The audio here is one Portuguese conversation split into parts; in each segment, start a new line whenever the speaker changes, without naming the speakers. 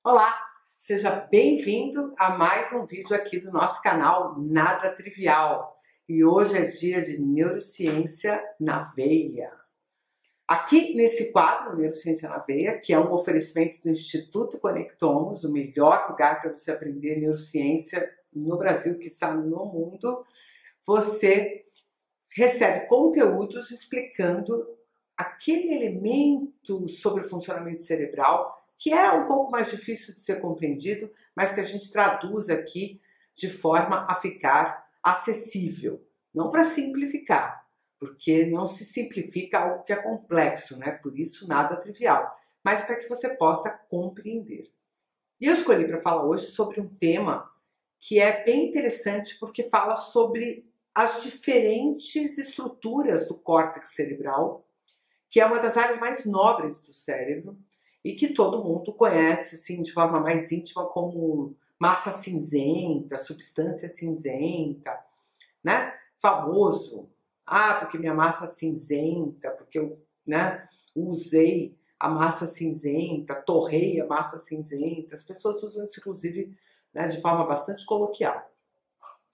Olá, seja bem-vindo a mais um vídeo aqui do nosso canal Nada Trivial. E hoje é dia de Neurociência na Veia. Aqui nesse quadro, Neurociência na Veia, que é um oferecimento do Instituto Conectomos, o melhor lugar para você aprender neurociência no Brasil, que está no mundo, você recebe conteúdos explicando aquele elemento sobre o funcionamento cerebral que é um pouco mais difícil de ser compreendido, mas que a gente traduz aqui de forma a ficar acessível. Não para simplificar, porque não se simplifica algo que é complexo, né? Por isso nada trivial, mas para que você possa compreender. E eu escolhi para falar hoje sobre um tema que é bem interessante porque fala sobre as diferentes estruturas do córtex cerebral, que é uma das áreas mais nobres do cérebro e que todo mundo conhece assim, de forma mais íntima como massa cinzenta, substância cinzenta, né? Famoso. Ah, porque minha massa cinzenta, porque eu, né, usei a massa cinzenta, torrei a massa cinzenta. As pessoas usam isso, inclusive, né, de forma bastante coloquial.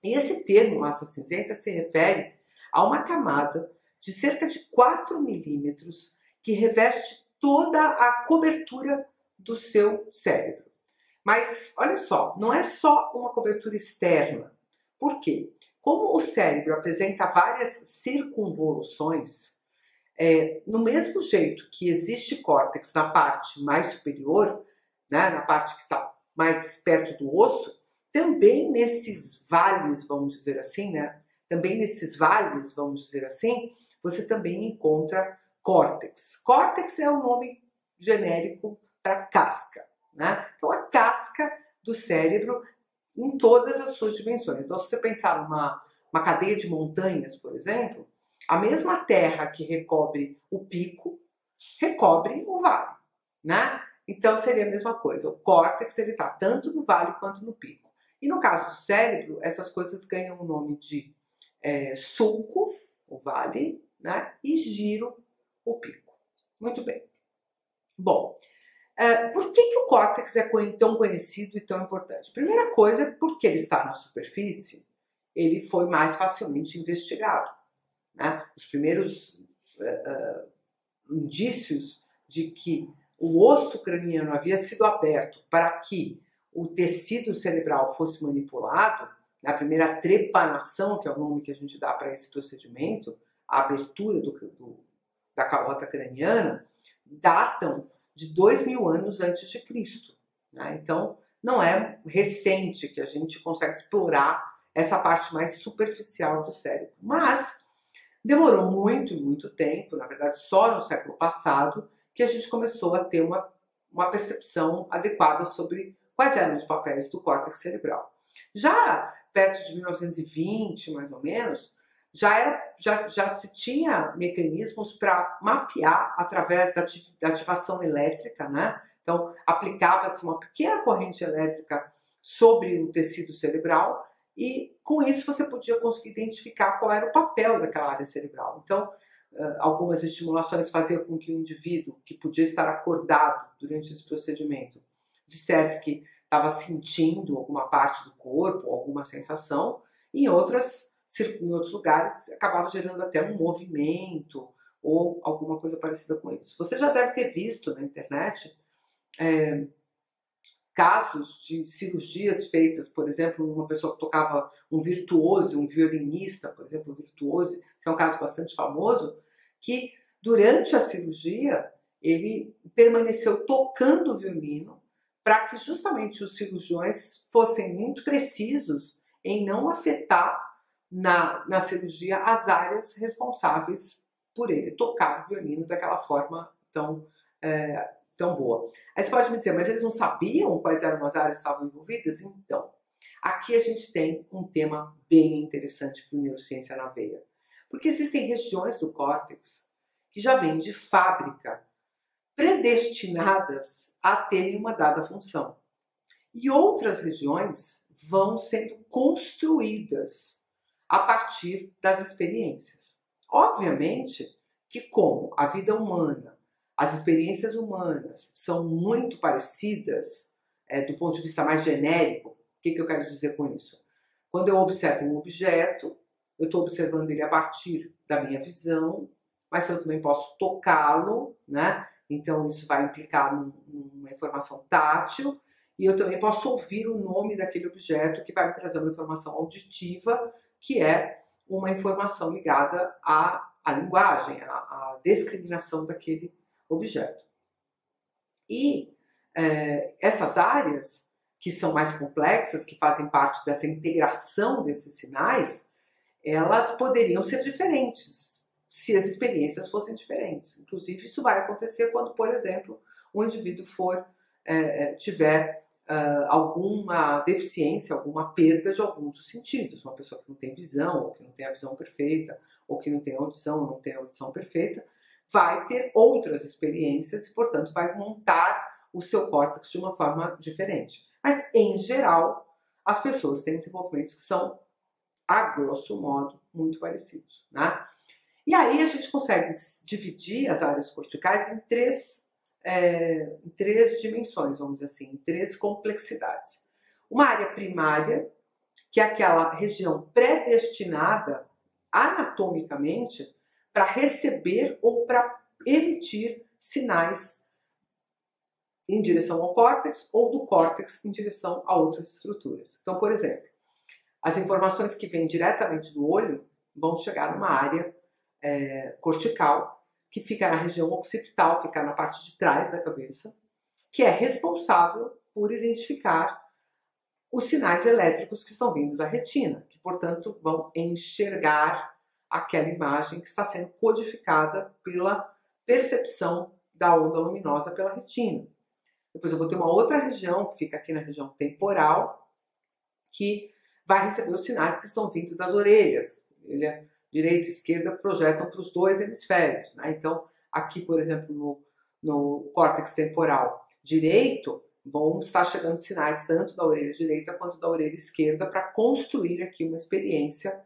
E esse termo massa cinzenta se refere a uma camada de cerca de 4 milímetros que reveste toda a cobertura do seu cérebro. Mas olha só, não é só uma cobertura externa. Por quê? Como o cérebro apresenta várias circunvoluções, no mesmo jeito que existe córtex na parte mais superior, né, na parte que está mais perto do osso, também nesses vales, vamos dizer assim, né? Também nesses vales, vamos dizer assim, você também encontra córtex. Córtex é o nome genérico para casca, né? Então a casca do cérebro em todas as suas dimensões. Então, se você pensar numa cadeia de montanhas, por exemplo, a mesma terra que recobre o pico recobre o vale, né? Então seria a mesma coisa. O córtex ele está tanto no vale quanto no pico. E no caso do cérebro, essas coisas ganham o nome de sulco, o vale, né? E giro, o pico. Muito bem. Bom, por que o córtex é tão conhecido e tão importante? Primeira coisa, porque ele está na superfície, ele foi mais facilmente investigado, né? Os primeiros indícios de que o osso craniano havia sido aberto para que o tecido cerebral fosse manipulado, na primeira trepanação, que é o nome que a gente dá para esse procedimento, a abertura da calota craniana, datam de 2000 anos antes de Cristo. Né? Então, não é recente que a gente consegue explorar essa parte mais superficial do cérebro. Mas demorou muito, muito tempo, na verdade só no século passado, que a gente começou a ter uma percepção adequada sobre quais eram os papéis do córtex cerebral. Já perto de 1920, mais ou menos, já se tinha mecanismos para mapear através da ativação elétrica, né? Então, aplicava-se uma pequena corrente elétrica sobre o tecido cerebral e, com isso, você podia conseguir identificar qual era o papel daquela área cerebral. Então, algumas estimulações faziam com que o indivíduo que podia estar acordado durante esse procedimento dissesse que estava sentindo alguma parte do corpo, alguma sensação, e em outros lugares acabava gerando até um movimento ou alguma coisa parecida com isso. Você já deve ter visto na internet casos de cirurgias feitas, por exemplo, uma pessoa que tocava um virtuose, um violinista, por exemplo, um virtuose, esse é um caso bastante famoso, que durante a cirurgia ele permaneceu tocando o violino para que justamente os cirurgiões fossem muito precisos em não afetar na cirurgia as áreas responsáveis por ele tocar o violino daquela forma tão boa. Aí você pode me dizer, mas eles não sabiam quais eram as áreas que estavam envolvidas? Então, aqui a gente tem um tema bem interessante para o Neurociência na Veia. Porque existem regiões do córtex que já vêm de fábrica predestinadas a terem uma dada função. E outras regiões vão sendo construídas a partir das experiências. Obviamente que como a vida humana, as experiências humanas são muito parecidas, do ponto de vista mais genérico, o que eu quero dizer com isso? Quando eu observo um objeto, eu estou observando ele a partir da minha visão, mas eu também posso tocá-lo, né? Então isso vai implicar numa informação tátil, e eu também posso ouvir o nome daquele objeto, que vai me trazer uma informação auditiva, que é uma informação ligada à linguagem, à discriminação daquele objeto. E essas áreas, que são mais complexas, que fazem parte dessa integração desses sinais, elas poderiam ser diferentes, se as experiências fossem diferentes. Inclusive, isso vai acontecer quando, por exemplo, um indivíduo tiver alguma deficiência, alguma perda de algum dos sentidos. Uma pessoa que não tem visão, ou que não tem a visão perfeita, ou que não tem audição, ou não tem a audição perfeita, vai ter outras experiências e, portanto, vai montar o seu córtex de uma forma diferente. Mas, em geral, as pessoas têm desenvolvimentos que são, a grosso modo, muito parecidos, né? E aí a gente consegue dividir as áreas corticais em três dimensões, vamos dizer assim, em três complexidades. Uma área primária, que é aquela região predestinada anatomicamente para receber ou para emitir sinais em direção ao córtex ou do córtex em direção a outras estruturas. Então, por exemplo, as informações que vêm diretamente do olho vão chegar numa área cortical, que fica na região occipital, fica na parte de trás da cabeça, que é responsável por identificar os sinais elétricos que estão vindo da retina, que, portanto, vão enxergar aquela imagem que está sendo codificada pela percepção da onda luminosa pela retina. Depois eu vou ter uma outra região, que fica aqui na região temporal, que vai receber os sinais que estão vindo das orelhas. Direita e esquerda projetam para os dois hemisférios, né? Então, aqui, por exemplo, no córtex temporal direito, vão estar chegando sinais tanto da orelha direita quanto da orelha esquerda para construir aqui uma experiência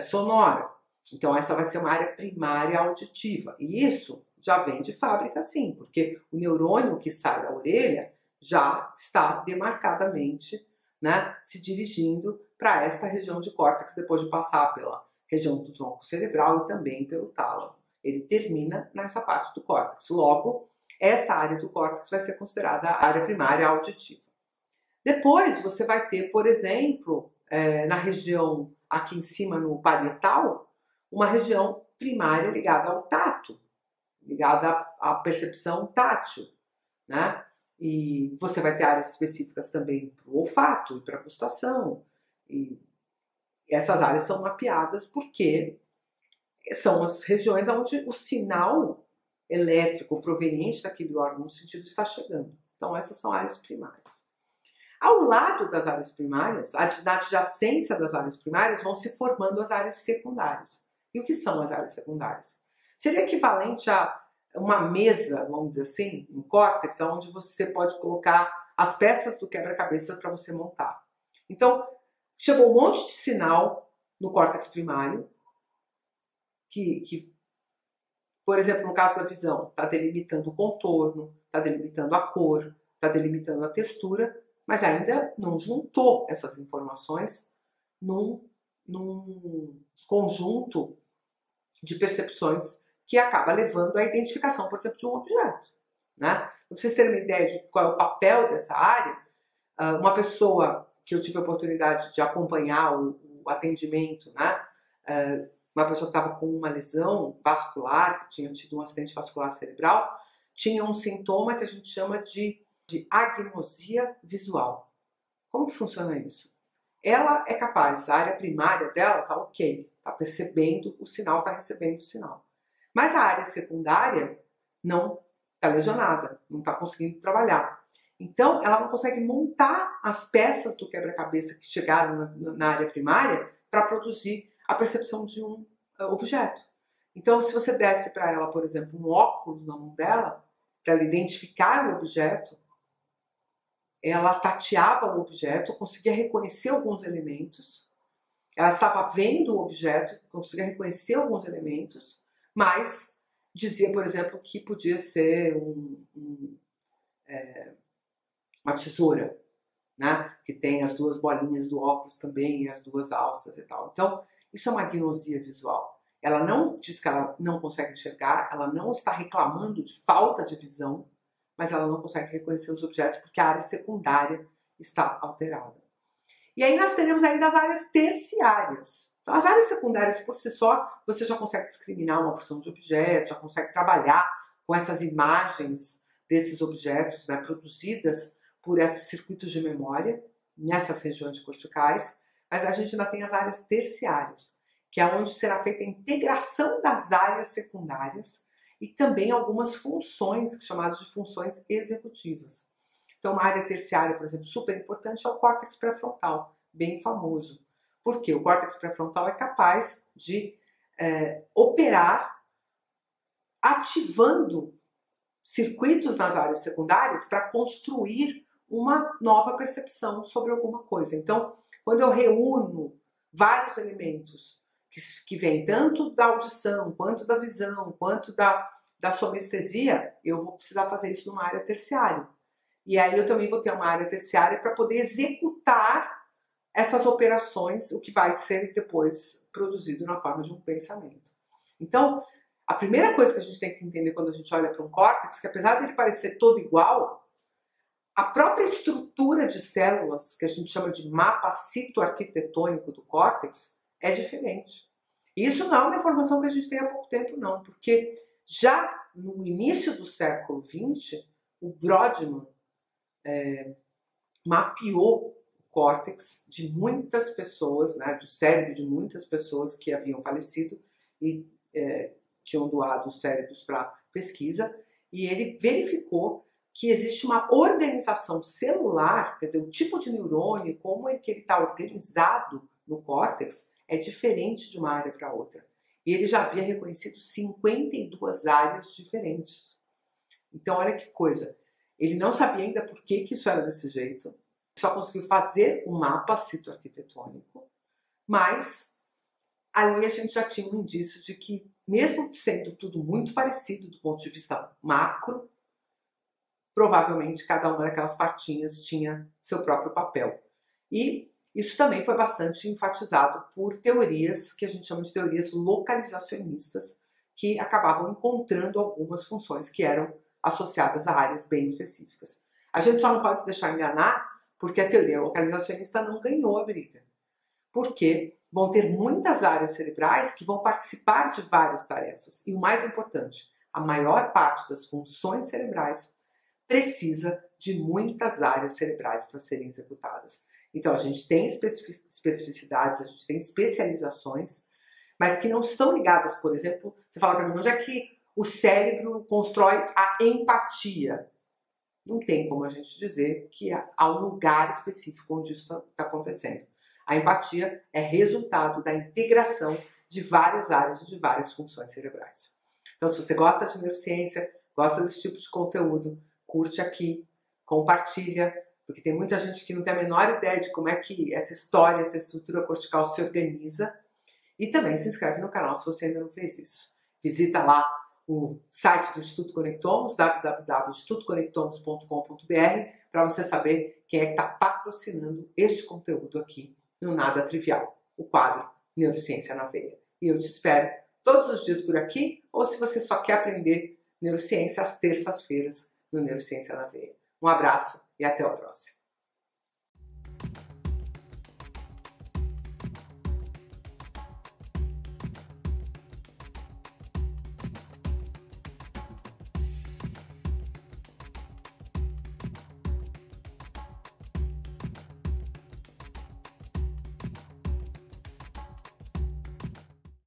sonora. Então, essa vai ser uma área primária auditiva. E isso já vem de fábrica, sim, porque o neurônio que sai da orelha já está demarcadamente, né, se dirigindo para essa região de córtex, depois de passar pela região do tronco cerebral e também pelo tálamo. Ele termina nessa parte do córtex. Logo, essa área do córtex vai ser considerada a área primária auditiva. Depois, você vai ter, por exemplo, na região aqui em cima, no parietal, uma região primária ligada ao tato, ligada à percepção tátil, né? E você vai ter áreas específicas também para o olfato e para a gustação. E essas áreas são mapeadas porque são as regiões onde o sinal elétrico proveniente daquele órgão no sentido está chegando. Então, essas são áreas primárias. Ao lado das áreas primárias, na adjacência das áreas primárias, vão se formando as áreas secundárias. E o que são as áreas secundárias? Seria equivalente a uma mesa, vamos dizer assim, um córtex, onde você pode colocar as peças do quebra-cabeça para você montar. Então, chegou um monte de sinal no córtex primário, que por exemplo, no caso da visão, está delimitando o contorno, está delimitando a cor, está delimitando a textura, mas ainda não juntou essas informações num conjunto de percepções que acaba levando à identificação, por exemplo, de um objeto, né? Para vocês terem uma ideia de qual é o papel dessa área, uma pessoa que eu tive a oportunidade de acompanhar o atendimento, né? Uma pessoa que estava com uma lesão vascular, que tinha tido um acidente vascular cerebral, tinha um sintoma que a gente chama de agnosia visual. Como que funciona isso? Ela é capaz, a área primária dela está ok, está percebendo o sinal, está recebendo o sinal. Mas a área secundária não está lesionada, não está conseguindo trabalhar. Então, ela não consegue montar as peças do quebra-cabeça que chegaram na área primária para produzir a percepção de um objeto. Então, se você desse para ela, por exemplo, um óculos na mão dela, para ela identificar o objeto, ela tateava o objeto, conseguia reconhecer alguns elementos, ela estava vendo o objeto, conseguia reconhecer alguns elementos, mas dizia, por exemplo, que podia ser uma tesoura, né? Que tem as duas bolinhas do óculos também e as duas alças e tal. Então, isso é uma agnosia visual. Ela não diz que ela não consegue enxergar, ela não está reclamando de falta de visão, mas ela não consegue reconhecer os objetos porque a área secundária está alterada. E aí nós teremos ainda as áreas terciárias. Então, as áreas secundárias, por si só, você já consegue discriminar uma porção de objetos, já consegue trabalhar com essas imagens desses objetos, né, produzidas por esses circuitos de memória, nessas regiões corticais, mas a gente ainda tem as áreas terciárias, que é onde será feita a integração das áreas secundárias e também algumas funções, chamadas de funções executivas. Então, uma área terciária, por exemplo, super importante é o córtex pré-frontal, bem famoso. Por quê? O córtex pré-frontal é capaz de operar ativando circuitos nas áreas secundárias para construir uma nova percepção sobre alguma coisa. Então, quando eu reúno vários elementos que vêm tanto da audição, quanto da visão, quanto da somestesia, eu vou precisar fazer isso numa área terciária. E aí eu também vou ter uma área terciária para poder executar essas operações, o que vai ser depois produzido na forma de um pensamento. Então, a primeira coisa que a gente tem que entender quando a gente olha para um córtex, que apesar de ele parecer todo igual, a própria estrutura de células, que a gente chama de mapa citoarquitetônico do córtex, é diferente. E isso não é uma informação que a gente tem há pouco tempo, não, porque já no início do século XX, o Brodmann mapeou o córtex de muitas pessoas, né, do cérebro de muitas pessoas que haviam falecido e tinham doado os cérebros para pesquisa, e ele verificou que existe uma organização celular, quer dizer, o tipo de neurônio, como é que ele está organizado no córtex, é diferente de uma área para outra. E ele já havia reconhecido 52 áreas diferentes. Então, olha que coisa. Ele não sabia ainda por que isso era desse jeito, só conseguiu fazer um mapa citoarquitetônico, mas aí a gente já tinha um indício de que, mesmo sendo tudo muito parecido do ponto de vista macro, provavelmente cada uma daquelas partinhas tinha seu próprio papel. E isso também foi bastante enfatizado por teorias que a gente chama de teorias localizacionistas, que acabavam encontrando algumas funções que eram associadas a áreas bem específicas. A gente só não pode se deixar enganar porque a teoria localizacionista não ganhou a briga. Porque vão ter muitas áreas cerebrais que vão participar de várias tarefas. E o mais importante, a maior parte das funções cerebrais precisa de muitas áreas cerebrais para serem executadas. Então a gente tem especificidades, a gente tem especializações, mas que não estão ligadas, por exemplo, você fala para mim, onde é que o cérebro constrói a empatia? Não tem como a gente dizer que há um lugar específico onde isso está acontecendo. A empatia é resultado da integração de várias áreas e de várias funções cerebrais. Então, se você gosta de neurociência, gosta desse tipo de conteúdo, curte aqui, compartilha, porque tem muita gente que não tem a menor ideia de como é que essa história, essa estrutura cortical se organiza. E também se inscreve no canal se você ainda não fez isso. Visita lá o site do Instituto Conectomos, www.institutoconectomos.com.br, para você saber quem é que está patrocinando este conteúdo aqui no Nada Trivial, o quadro Neurociência na Veia. E eu te espero todos os dias por aqui, ou se você só quer aprender neurociência às terças-feiras no Neurociência na Veia. Um abraço e até o próximo.